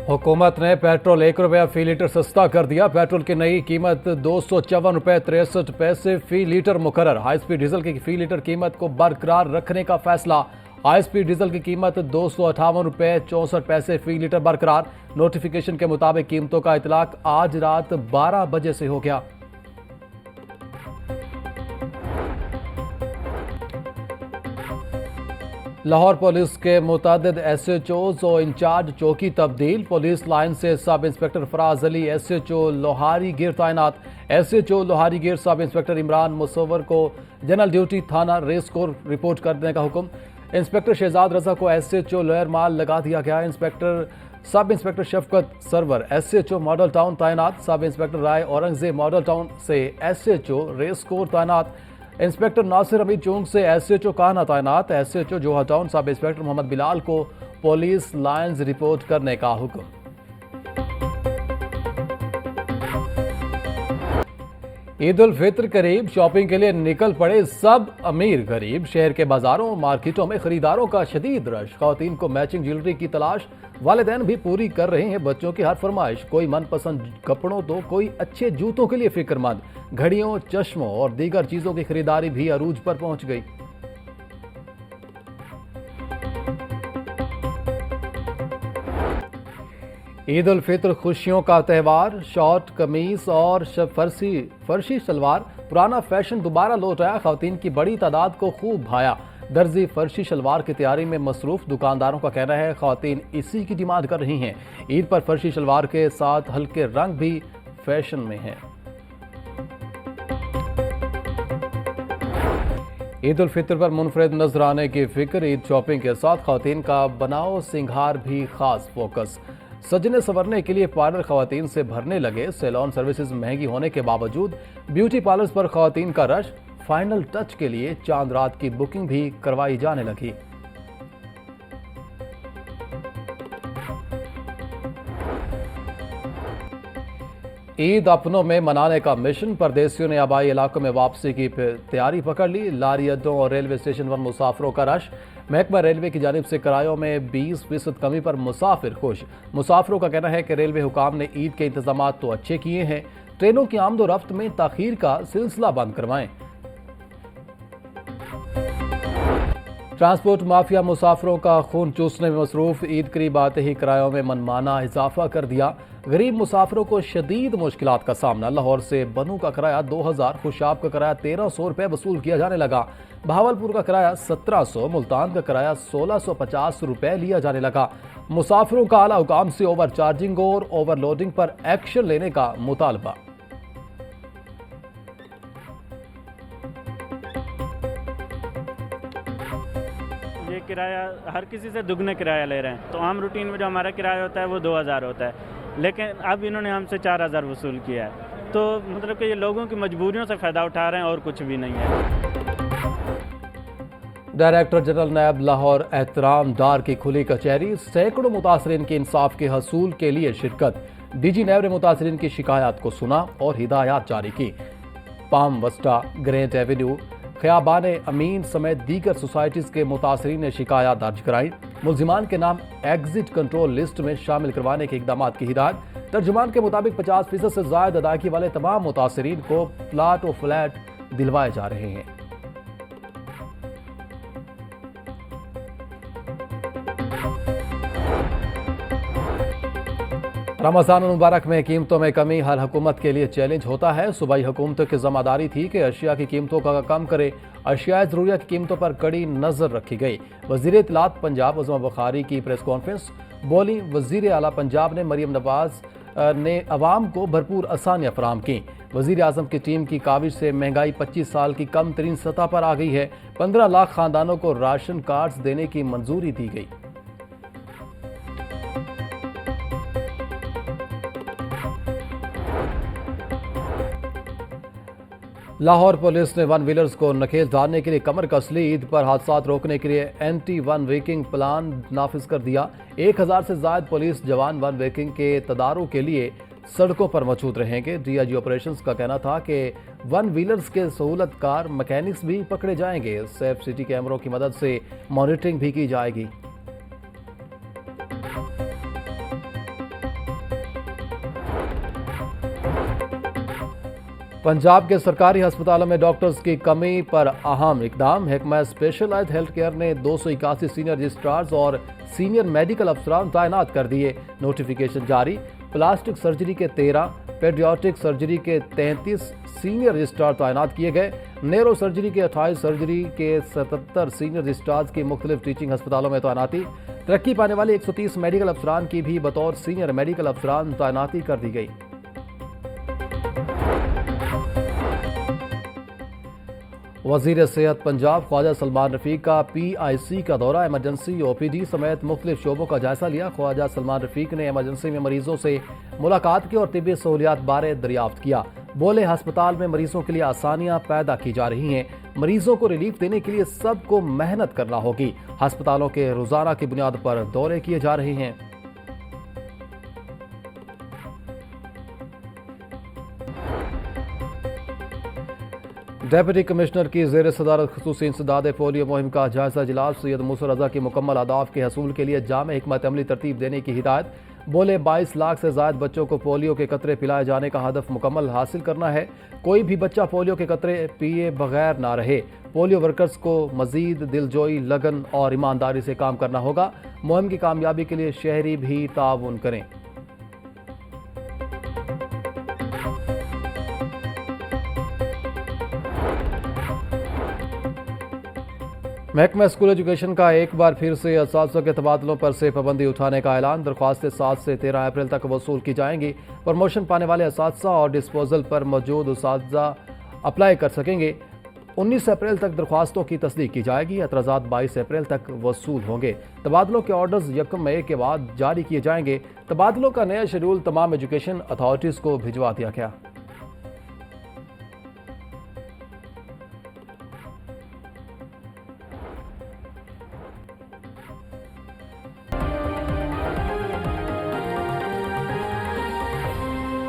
हुकूमत ने पेट्रोल ₹1 फी लीटर सस्ता कर दिया। पेट्रोल की नई कीमत ₹254.63 फी लीटर मुकर्रर। हाई स्पीड डीजल की फी लीटर कीमत को बरकरार रखने का फैसला। हाई स्पीड डीजल की कीमत ₹258.64 फी लीटर बरकरार। नोटिफिकेशन के मुताबिक कीमतों का इतलाक आज रात 12 बजे से हो गया। लाहौर पुलिस के मुतअद्दिद SHOs और इंचार्ज चौकी तब्दील। पुलिस लाइन से sub inspector Faraz Ali SHO Lohari गिर तैनात। SHO लोहारी गिर सब इंस्पेक्टर इमरान मुसव्वर को जनरल ड्यूटी थाना रेस को रिपोर्ट करने का हुक्म। इंस्पेक्टर शहजाद रजा को SHO लोअर माल लगा दिया गया। सब इंस्पेक्टर शफकत सरवर SHO मॉडल टाउन तैनात। सब इंस्पेक्टर राय औरंगजेब मॉडल टाउन से SHO रेस कोर तैनात। इंस्पेक्टर नासिर हमीद चौंक से SHO कान्हा तैनात। SHO जोहा town sub inspector Mohammad Bilal को पुलिस लाइन्स रिपोर्ट करने का हुक्म। ईद उल फित्र करीब, शॉपिंग के लिए निकल पड़े सब अमीर गरीब। शहर के बाजारों मार्केटों में खरीदारों का शदीद रश। खवातीन को मैचिंग ज्वेलरी की तलाश। वालिदैन भी पूरी कर रहे हैं बच्चों की हर फरमाइश। कोई मनपसंद कपड़ों तो कोई अच्छे जूतों के लिए फिक्रमंद। घड़ियों, चश्मों और दीगर चीजों की खरीदारी भी अरूज पर पहुंच गई। ईद उल फित्र खुशियों का त्यौहार। शॉर्ट कमीज और फर्शी सलवार पुराना फैशन दोबारा लौट आया। खवातीन की बड़ी तादाद को खूब भाया। दर्जी फर्शी शलवार की तैयारी में मसरूफ। दुकानदारों का कहना है खवातीन इसी की डिमांड कर रही हैं। ईद पर फर्शी शलवार के साथ हल्के रंग भी फैशन में हैं। ईद उल फित्र पर मुनफरिद नजर आने की फिक्र। ईद शॉपिंग के साथ खवातीन का बनाओ सिंगार भी खास फोकस। सजने संवरने के लिए पार्लर खवातीन से भरने लगे। सैलून सर्विसेज महंगी होने के बावजूद ब्यूटी पार्लर्स पर खवातीन का रश। फाइनल टच के लिए चांद रात की बुकिंग भी करवाई जाने लगी। ईद अपनों में मनाने का मिशन। परदेशियों ने आबाई इलाकों में वापसी की तैयारी पकड़ ली। लारी अड्डों और रेलवे स्टेशन पर मुसाफिरों का रश। महकमा रेलवे की जानिब से किरायों में 20% कमी पर मुसाफिर खुश। मुसाफिरों का कहना है कि रेलवे हुकाम ने ईद के इंतजाम तो अच्छे किए हैं, ट्रेनों की आमदोरफ्त में ताखीर का सिलसिला बंद करवाएं। ट्रांसपोर्ट माफिया मुसाफिरों का खून चूसने में मसरूफ। ईद करीब आते ही किरायों में मनमाना इजाफा कर दिया। गरीब मुसाफिरों को शदीद मुश्किलात का सामना। लाहौर से बनू का किराया 2000, खुशाब का किराया 1300 रुपये वसूल किया जाने लगा। बहावलपुर का किराया 1700, मुल्तान का किराया 1650 रुपये लिया जाने लगा। मुसाफिरों का आला हुकाम से ओवर चार्जिंग और ओवरलोडिंग पर एक्शन लेने का मुतालबा। ये किराया हर किसी से दुगने किराया ले रहे हैं। तो आम रूटीन में जो हमारा किराया होता है वो 2000 होता है, लेकिन अब इन्होंने हमसे 4000 वसूल किया है। तो मतलब कि ये लोगों की मजबूरियों से फ़ायदा उठा रहे हैं और कुछ भी नहीं है। डायरेक्टर जनरल नैब लाहौर एहतराम डार की खुली कचहरी। सैकड़ों मुतासरीन के इंसाफ के हसूल के लिए शिरकत। DG नैब ने मुतासरीन की शिकायत को सुना और हिदायत जारी की। पाम वस्टा, ग्रेट एवेन्यू, ख्याबान अमीन समेत दीगर सोसाइटीज के मुतासरीन ने शिकायत दर्ज कराई। मुलजिमान के नाम एग्जिट कंट्रोल लिस्ट में शामिल करवाने के इकदाम की हिदायत। तर्जुमान के मुताबिक 50% से ज्यादा अदायगी वाले तमाम मुतासरीन को प्लाट और फ्लैट दिलवाए जा रहे हैं। रमजान मुबारक में कीमतों में कमी हर हुकूमत के लिए चैलेंज होता है। सूबाई हुकूमतों की जिम्मेदारी थी कि अशिया की कीमतों का कम करे। अशिया ज़रूरिया की कीमतों पर कड़ी नजर रखी गई। वज़ीर इत्तलात पंजाब उज़मा बुखारी की प्रेस कॉन्फ्रेंस। बोली वज़ीर आला पंजाब ने मरियम नवाज ने अवाम को भरपूर आसानियाँ फराहम की। वज़ीर आज़म की टीम की काविश से महंगाई 25 साल की कम तरीन सतह पर आ गई है। 15 लाख खानदानों को राशन कार्ड्स देने की मंजूरी दी गई। लाहौर पुलिस ने वन व्हीलर्स को नकेल डालने के लिए कमर कस ली। ईद पर हादसा रोकने के लिए एंटी वन वेकिंग प्लान नाफिज कर दिया। 1000 से ज्यादा पुलिस जवान वन वेकिंग के तदारुक के लिए सड़कों पर मौजूद रहेंगे। DIG ऑपरेशंस का कहना था कि वन व्हीलर्स के सहूलतकार मैकेनिक्स भी पकड़े जाएंगे। सेफ सिटी कैमरों की मदद से मॉनिटरिंग भी की जाएगी। पंजाब के सरकारी अस्पतालों में डॉक्टर्स की कमी पर अहम इकदाम। महकमा स्पेशलाइज्ड हेल्थ केयर ने 281 सीनियर रजिस्ट्रार्स और सीनियर मेडिकल अफसरान तैनात कर दिए। नोटिफिकेशन जारी। प्लास्टिक सर्जरी के 13, पेडियाट्रिक सर्जरी के 33 सीनियर रजिस्ट्रार तैनात किए गए। नेरो सर्जरी के 28, सर्जरी के 77 सीनियर रजिस्ट्रार्स की मुख्तलिफ टीचिंग अस्पतालों में तैनाती। तरक्की पाने वाले 130 मेडिकल अफसरान की भी बतौर सीनियर मेडिकल अफसरान तैनाती कर दी गई। वजीर सेहत पंजाब ख्वाजा सलमान रफीक का PIC का दौरा। इमरजेंसी, OPD समेत मुख्तलिफ शोबों का जायजा लिया। ख्वाजा सलमान रफीक ने इमरजेंसी में मरीजों से मुलाकात की और तिब्बी सहूलियात बारे दरियाफ्त किया। बोले, अस्पताल में मरीजों के लिए आसानियां पैदा की जा रही हैं। मरीजों को रिलीफ देने के लिए सबको मेहनत करना होगी। अस्पतालों के रोजाना की बुनियाद पर दौरे किए जा रहे हैं। डेप्यूटी कमिश्नर की ज़ेर सदारत ख़ुसूसी इंसदाद पोलियो मुहिम का जायजा इजलास। सैयद मूसा रज़ा की मुकम्मल अहदाफ के हसूल के लिए जामे हिकमत अमली तरतीब देने की हिदायत। बोले, 22 लाख से ज़ायद बच्चों को पोलियो के कतरे पिलाए जाने का हदफ मुकम्मल हासिल करना है। कोई भी बच्चा पोलियो के कतरे पिए बगैर ना रहे। पोलियो वर्कर्स को मजीद दिलजोई, लगन और ईमानदारी से काम करना होगा। मुहिम की कामयाबी के लिए शहरी भी ताउन करें। महकमा स्कूल एजुकेशन का एक बार फिर से असातिज़ा के तबादलों पर से पाबंदी उठाने का ऐलान। दरख्वास्तें 7 से 13 अप्रैल तक वसूल की जाएंगी। प्रमोशन पाने वाले असातिज़ा और डिस्पोजल पर मौजूद असातिज़ा अप्लाई कर सकेंगे। 19 अप्रैल तक दरख्वास्तों की तस्दीक की जाएगी। एतराज़ात 22 अप्रैल तक वसूल होंगे। तबादलों के ऑर्डर्स 1 मई के बाद जारी किए जाएंगे। तबादलों का नया शेड्यूल तमाम एजुकेशन अथॉरिटीज़ को भिजवा दिया गया।